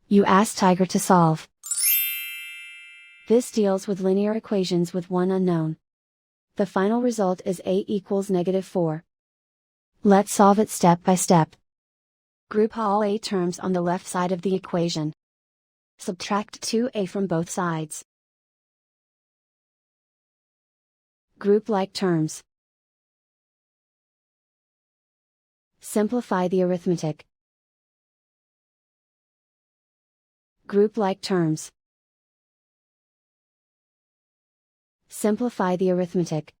You ask Tiger to solve. This deals with linear equations with one unknown. The final result is a equals -4. Let's solve it step by step. Group all a terms on the left side of the equation. Subtract 2a from both sides. Group like terms. Simplify the arithmetic. Group like terms. Simplify the arithmetic.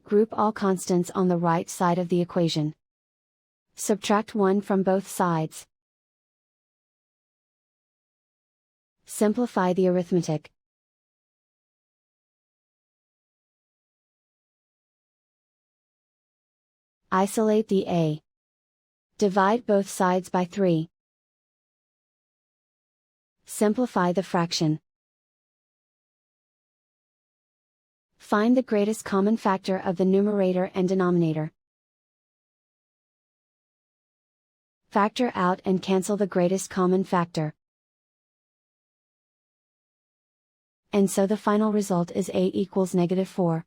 Group all constants on the right side of the equation. Subtract 1 from both sides. Simplify the arithmetic. Isolate the a. Divide both sides by 3. Simplify the fraction. Find the greatest common factor of the numerator and denominator. Factor out and cancel the greatest common factor. And so the final result is a equals -4.